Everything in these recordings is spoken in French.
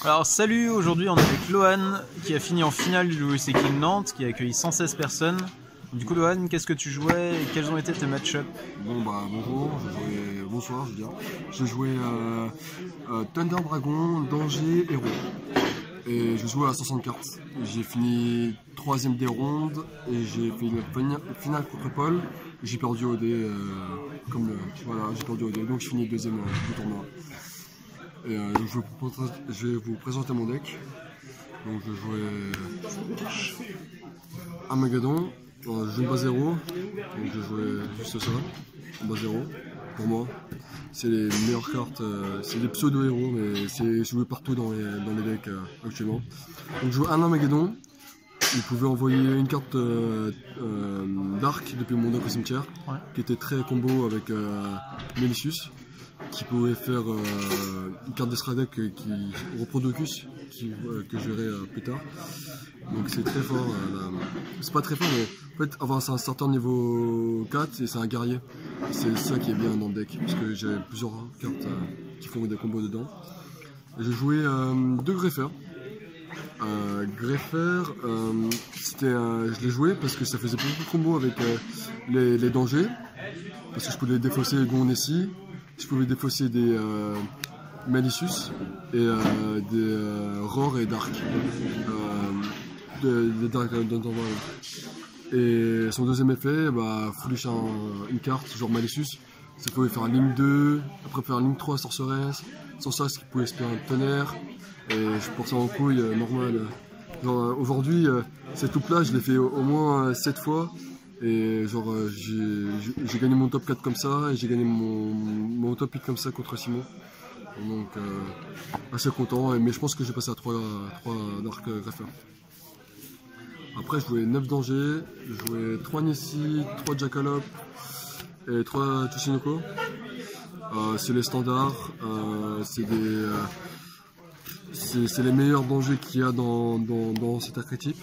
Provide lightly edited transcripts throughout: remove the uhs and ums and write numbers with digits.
Alors salut, aujourd'hui on est avec Lohan qui a fini en finale du WC King Nantes, qui a accueilli 116 personnes. Du coup Lohan, qu'est-ce que tu jouais et quels ont été tes match-ups? Bon bah bonjour, bonsoir je veux dire. J'ai joué Thunder Dragon, Danger, Héros. Et j'ai joué à 60 cartes. J'ai fini 3ème des rondes et j'ai fait une finale contre Paul. J'ai perdu au dé, voilà, j'ai perdu au dé, donc je finis 2ème du tournoi. Et je vais vous présenter mon deck. Donc je jouais Armageddon, je joue bas 0, donc je jouais juste ça, en bas 0, pour moi. C'est les meilleures cartes, c'est des pseudo-héros, mais c'est joué partout dans les decks actuellement. Donc je joue un Armageddon, il pouvait envoyer une carte d'arc depuis mon deck au cimetière, qui était très combo avec Melicius, qui pouvait faire une carte d'extra deck qui Reprodocus, que je verrai plus tard. Donc c'est très fort, c'est pas très fort, mais en fait c'est un starter niveau 4 et c'est un guerrier. C'est ça qui est bien dans le deck, parce que j'ai plusieurs cartes qui font des combos dedans. J'ai joué 2 greffeurs. Je l'ai joué parce que ça faisait beaucoup de combos avec les dangers, parce que je pouvais défausser Gon-Nessie, je pouvais défausser des Malicius et des Roar et Dark. Et son deuxième effet, flouche une carte, genre Malicius, ça pouvait faire un ligne 2, après faire un ligne 3 Sorceress qui pouvait espérer un tonnerre, et je porte ça en couille normal. Aujourd'hui, cette loupe là, je l'ai fait au moins 7 fois, et j'ai gagné mon top 4 comme ça, et j'ai gagné mon top 8 comme ça contre Simon. Donc assez content, mais je pense que j'ai passé à 3 Dark Greffers. Après je jouais 9 dangers, je jouais 3 Nessie, 3 Jackalope et 3 Tsuchinoko. C'est les standards, c'est les meilleurs dangers qu'il y a dans cet archétype.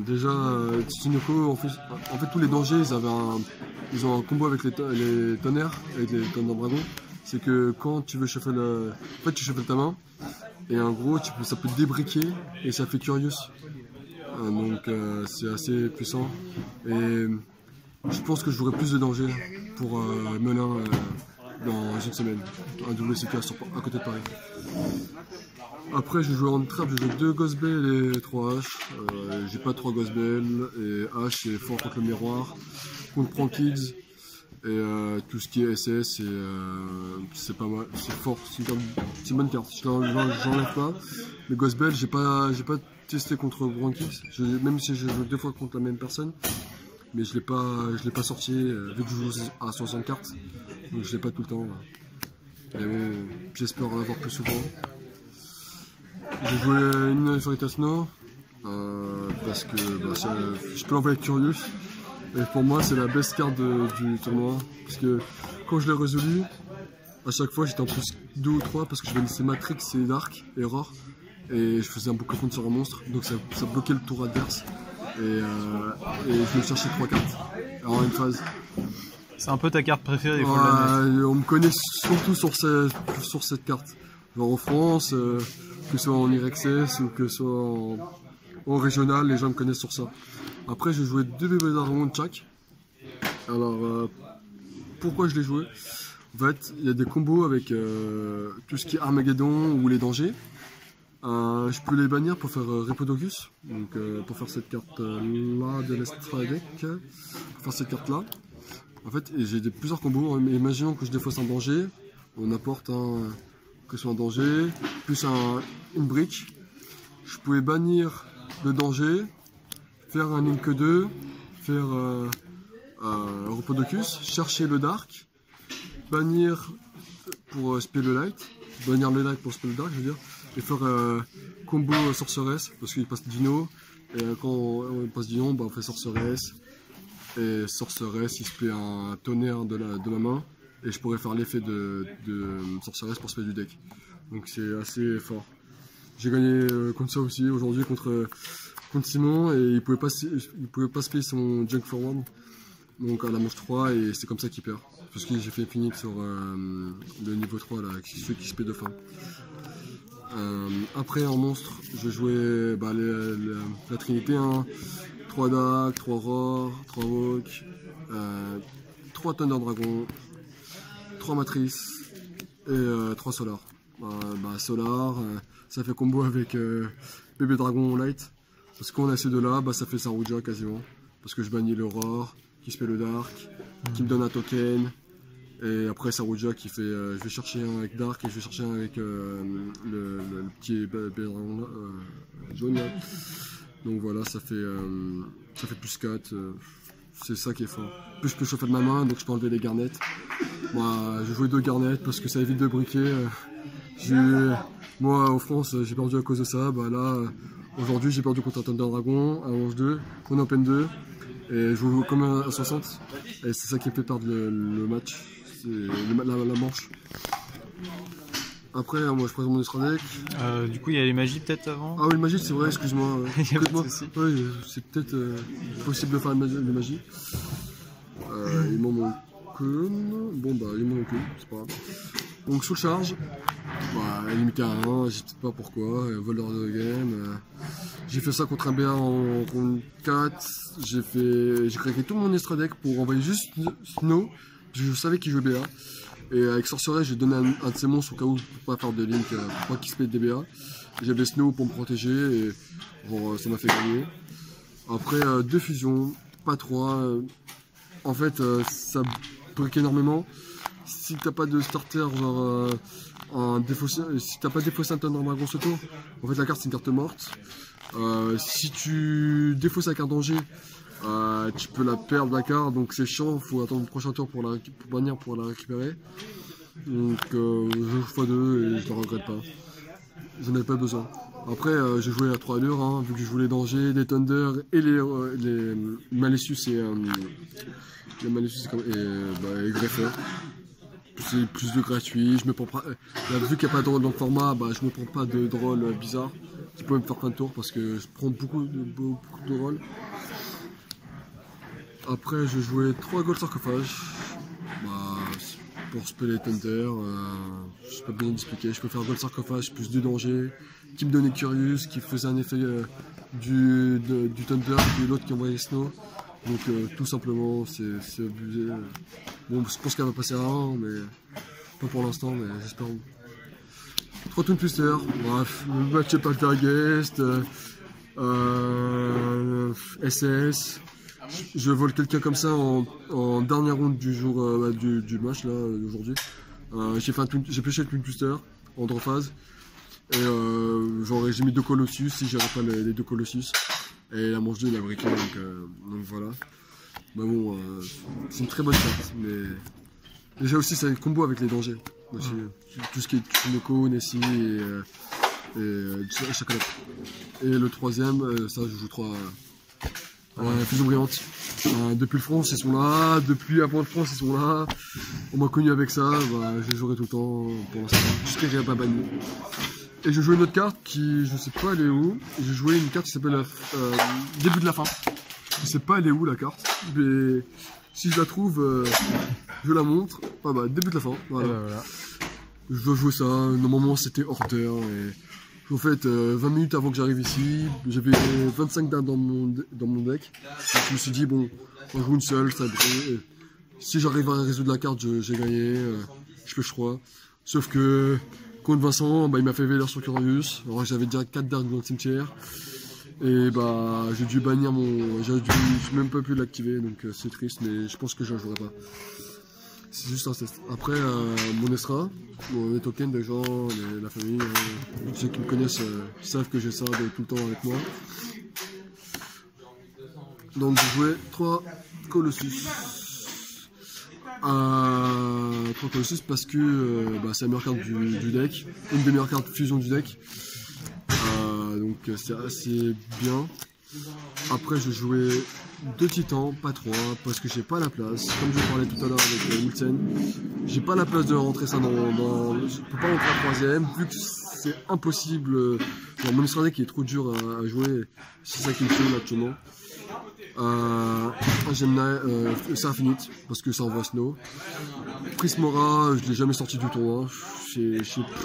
Déjà Tsuchinoko, en fait tous les dangers ils ont un combo avec les tonnerres, avec les tonnerres dragons. C'est que quand tu veux shuffle, en fait tu shuffles ta main et en gros ça peut te débriquer et ça fait Curious. Donc c'est assez puissant et je pense que je jouerai plus de danger pour Melun dans une semaine, un WCK à côté de Paris. Après j'ai joué en trap, j'ai joué 2 Ghost Bell et 3 H. J'ai pas 3 Ghost Bell et H c'est fort contre le miroir, contre Prankids. Et tout ce qui est SS, c'est pas mal, c'est fort, c'est une bonne carte. J'enlève pas. Mais Ghost Bell, j'ai pas testé contre Brankix, même si j'ai joué 2 fois contre la même personne, mais je l'ai pas sorti vu que je joue à 60 cartes, donc je l'ai pas tout le temps. J'espère l'avoir plus souvent. J'ai joué une Veritas Snow parce que je peux l'envoyer Curious. Et pour moi c'est la best carte du tournoi, parce que quand je l'ai résolu, à chaque fois j'étais en plus 2 ou 3 parce que je venais Matrix et Dark et Roar, et je faisais un boucle de sur un monstre, donc ça bloquait le tour adverse, et je me cherchais 3 cartes en une phase. C'est un peu ta carte préférée, il faut on me connaît surtout sur cette carte, genre en France, que ce soit en IRXS ou que ce soit en régional, les gens me connaissent sur ça. Après j'ai joué 2 bébés d'Armon de chaque. Alors pourquoi je l'ai joué? En fait il y a des combos avec tout ce qui est Armageddon ou les dangers. Je peux les bannir pour faire Repodocus, donc pour faire cette carte là de l'extra deck, pour faire cette carte là. En fait j'ai plusieurs combos, imaginons que je défausse un danger, on apporte que ce soit un danger, plus une brique. Je pouvais bannir le danger, faire un link 2, faire Repodocus, chercher le Dark, bannir pour spell le light, bannir le light pour spell le dark, je veux dire, et faire combo Sorceress, parce qu'il passe Dino, et quand on passe Dino, on fait Sorceress, et Sorceress il se fait un tonnerre de ma main, et je pourrais faire l'effet de Sorceress pour spell du deck. Donc c'est assez fort. J'ai gagné contre ça aussi aujourd'hui contre Simon, et il pouvait pas se payer son Junk Forward, donc à la manche 3, et c'est comme ça qu'il perd. Parce que j'ai fait Phoenix sur le niveau 3, là, celui qui se paie de fin. Après en monstre, je jouais la Trinité, hein, 3 Dark, 3 Roar, 3 Walk, 3 Thunder Dragon, 3 Matrice et 3 Solar. Solar, ça fait combo avec Bébé Dragon Light. Parce qu'on a ces deux-là, ça fait Sarouja quasiment. Parce que je bannis le Roar, qui se fait le Dark, qui me donne un token. Et après Sarouja qui fait, je vais chercher un avec Dark et je vais chercher un avec le petit Bébé Dragon jaune là. Donc voilà, ça fait plus 4. C'est ça qui est fort. En plus je peux chauffer de ma main, donc je peux enlever les garnettes. Moi, je jouais 2 garnettes parce que ça évite de briquer. Moi, en France, j'ai perdu à cause de ça. Là, aujourd'hui, j'ai perdu contre un Thunder Dragon, un 11-2, on est Open 2. Et je joue comme un 60. Et c'est ça qui me fait perdre le match. C'est la manche. Après, moi, je présente mon extra deck. Du coup, il y a les magies peut-être avant. Ah oui, le magie, c'est vrai, excuse-moi. Ouais, c'est peut-être possible de faire les magies. Il m'en manque une. Bon, il m'en manque une, c'est pas grave. Donc, sous charge. Limité à 1, je sais pas pourquoi, voleur de game. J'ai fait ça contre un BA en round 4. J'ai craqué tout mon extra deck pour envoyer juste Snow. Parce que je savais qu'il jouait BA. Et avec Sorcerer, j'ai donné un de ses monstres au cas où pour pas faire de link, pour pas qu'il se pète des BA. J'avais Snow pour me protéger et ça m'a fait gagner. Après 2 fusions, pas 3. En fait, ça brique énormément. Si t'as pas de starter, genre si t'as pas défaussé un Thunder Dragon ce tour, en fait la carte c'est une carte morte. Si tu défausses avec un danger, tu peux la perdre la carte, donc c'est chiant, faut attendre le prochain tour pour bannir pour la récupérer. Donc je joue x2 et je le regrette pas. J'en avais pas besoin. Après j'ai joué à 3 allures, hein, vu que je voulais les dangers, les Thunder et les Malicious et les Malicious et Greffeur. C'est plus de gratuit, je me prends pas. Vu qu'il n'y a pas de drôle dans le format, je me prends pas de drôle bizarre qui peut me faire plein de tours parce que je prends beaucoup de drôles. Après, je jouais 3 Gold Sarcophage pour spell les Thunder. Je n'ai pas besoin d'expliquer. Je peux faire Gold Sarcophage plus 2 dangers qui me donnait Curious, qui faisait un effet du Thunder, puis l'autre qui envoyait Snow. Donc tout simplement, c'est abusé. Bon, je pense qu'elle va passer à 1, mais pas pour l'instant, mais j'espère. 3 Toon Twister, bref, le match Poltergeist, SS. Je vole quelqu'un comme ça en dernière round du jour du match là aujourd'hui. J'ai pêché le Toon Twister en draw phase. Et j'ai mis 2 Colossus si j'avais pas les 2 Colossus. Et la manche 2 il a briqué, donc voilà. Bon, c'est une très bonne carte, mais déjà aussi c'est un combo avec les dangers. Aussi, tout ce qui est Tsunoko, Nessie et Chakalep. Et le troisième, ça je joue 3 fusions brillantes. Depuis le France ils sont là, depuis avant le France ils sont là. On m'a connu avec ça, je les jouerai tout le temps pour l'instant, jusqu'à qu'il n'y ait pas banni. Et je jouais une autre carte qui, je sais pas elle est où. J'ai joué une carte qui s'appelle Début de la fin. Je sais pas elle est où la carte, mais si je la trouve, je la montre. Début de la fin. Voilà. Je dois jouer ça. Normalement c'était Order. Et en fait, 20 minutes avant que j'arrive ici, j'avais 25 dards dans mon deck. Donc, je me suis dit bon, on joue une seule, ça brille. Si j'arrive à résoudre la carte, j'ai gagné. Je pêche 3. Sauf que contre Vincent, il m'a fait Veiller sur Curious. Alors j'avais direct 4 dards dans le cimetière. Et j'ai dû bannir j'ai même pas pu l'activer, donc c'est triste, mais je pense que je ne jouerai pas. C'est juste un test. Après, mon extra, les tokens des gens, la famille, ceux qui me connaissent savent que j'ai ça tout le temps avec moi. Donc j'ai joué 3 Colossus. 3 Colossus parce que c'est la meilleure carte du deck, une des meilleures cartes fusion du deck. Donc c'est assez bien. Après je jouais 2 titans, pas 3, parce que j'ai pas la place. Comme je parlais tout à l'heure avec Wilson, j'ai pas la place de rentrer ça dans je peux pas rentrer à 3ème, vu que c'est impossible. Mon extra deck qui est trop dur à jouer, c'est ça qui me fait actuellement. C'est Infinite, parce que ça envoie Snow. Prismora, je l'ai jamais sorti du tournoi,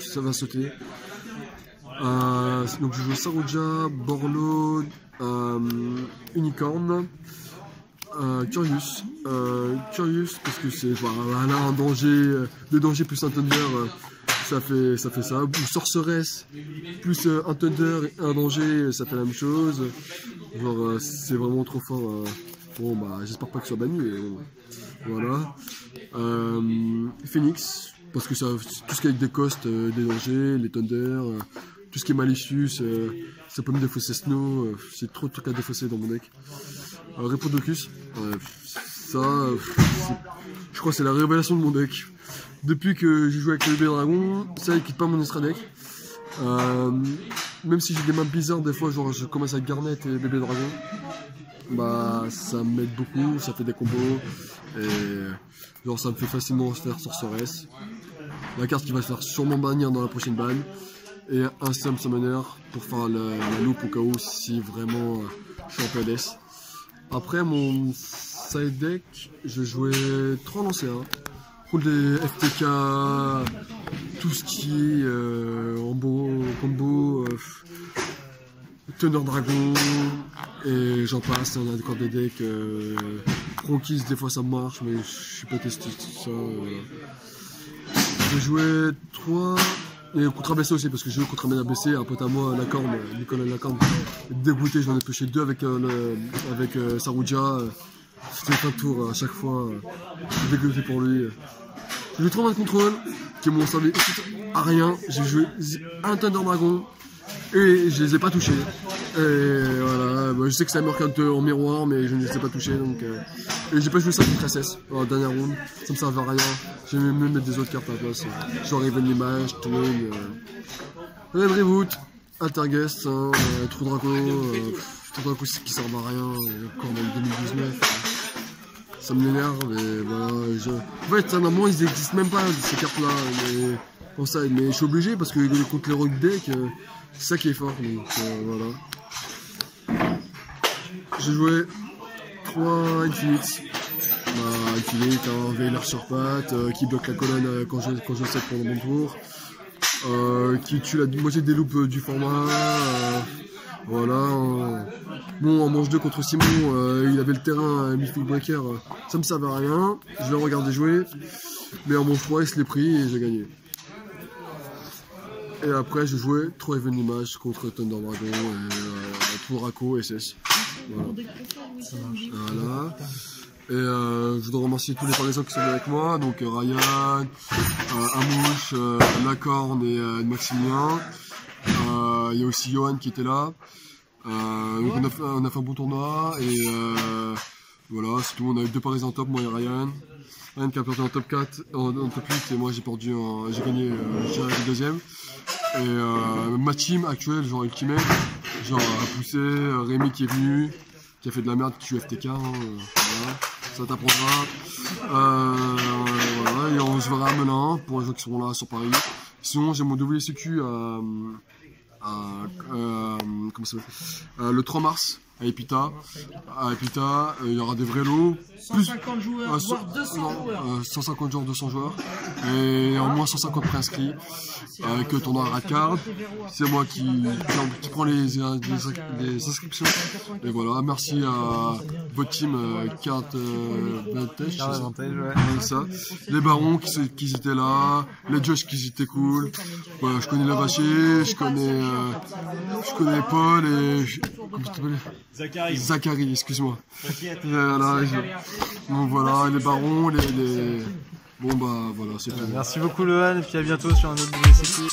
ça va sauter. Donc je joue Sarouja, Borlo, Unicorn, Curious. Curious parce que c'est voilà, un danger, deux dangers plus un Thunder, ça fait ça. Ou Sorceress plus un Thunder et un danger, ça fait la même chose. Genre c'est vraiment trop fort. Bon bah j'espère pas que ce soit banni, mais bon, voilà. Phoenix, parce que ça, tout ce qui est avec des costs, des dangers, les Thunder, tout ce qui est Malicious, ça peut me défausser Snow, c'est trop de trucs à défausser dans mon deck. Repodocus, ça, je crois que c'est la révélation de mon deck. Depuis que j'ai joué avec le bébé dragon, ça il quitte pas mon extra deck. Même si j'ai des maps bizarres, des fois genre je commence avec Garnet et bébé dragon, bah ça m'aide beaucoup, ça fait des combos et genre ça me fait facilement faire Sorceress. La carte qui va se faire sûrement bannir dans la prochaine ban. Et un Summoner pour faire la loupe au cas où si vraiment je suis en PLS. Après mon side deck, je jouais 3 lancers. Contre les FTK, tout ce qui est combo, Thunder Dragon, et j'en passe, on a encore des decks. Pronkis, des fois ça marche, mais je suis pas testé tout ça. J'ai joué 3. Et contre ABC aussi, parce que j'ai joué contre un ABC, un pote à moi, Lacorne, Nicolas Lacorne, dégoûté, j'en ai pêché 2 avec Sarouja. C'était pas de tour à chaque fois, dégoûté pour lui. J'ai joué 3 mains de contrôle, qui m'ont servi à rien. J'ai joué un Thunder Dragon, et je les ai pas touchés. Et voilà, bah, je sais que c'est un meilleur en miroir, mais je ne les ai pas touchés, donc... Et j'ai pas joué ça contre SS dans la dernière round, ça me servait à rien. J'ai même mettre des autres cartes à la place. Genre Even Image, Twin, Red Reboot, Altergeist, Trou Draco, qui servent à rien, encore dans le 2019. Ça m'énerve et voilà. En fait, normalement ils n'existent même pas ces cartes là. Mais... Pour ça, mais je suis obligé parce que contre les rock deck, c'est ça qui est fort. Donc voilà. J'ai joué 3 Infinite. Infinite, un Veiler sur patte, qui bloque la colonne quand je set pendant mon tour, qui tue la moitié des loops du format. Voilà. Bon, en manche 2 contre Simon, il avait le terrain Mythic Breaker, ça me servait à rien. Je l'ai regardé jouer, mais en manche 3, il se l'est pris et j'ai gagné. Et après, j'ai joué 3 Even Image contre Thunder Dragon et Touraco SS. Voilà. Et je voudrais remercier tous les partisans qui sont avec moi, donc Ryan, Amouche, Lacorne et Maximilien. Il y a aussi Johan qui était là. Donc on a fait un bon tournoi et voilà, c'est tout. On a eu 2 partisans en top, moi et Ryan. Ryan qui a perdu en top 4, en top 8 et moi j'ai gagné le deuxième. Et ma team actuelle, genre Ultimate, genre a poussé, Rémi qui est venu, qui a fait de la merde, qui tue FTK, voilà, ça t'apprendra. Voilà, et on se verra à Melun pour les gens qui seront là sur Paris. Sinon, j'ai mon WCQ comment ça s'appelle, le 3 mars à Epita. Il y aura des vrais lots. 150 joueurs, voire 200 joueurs. 150 joueurs, 200 joueurs. Et au moins 150 préinscrits. Avec ton radcard. C'est moi qui prends les inscriptions. Et voilà, merci à votre team Carte Vantage. Ça. Les barons qui étaient là. Les Josh qui étaient cool. Voilà, je connais Lavaché, je connais Paul et... Comment tu t'appelles ? Zachary, excuse-moi. Voilà, donc voilà, les barons, bon bah voilà, c'est tout. Merci beaucoup Lohan, et puis à bientôt sur un autre WCQ.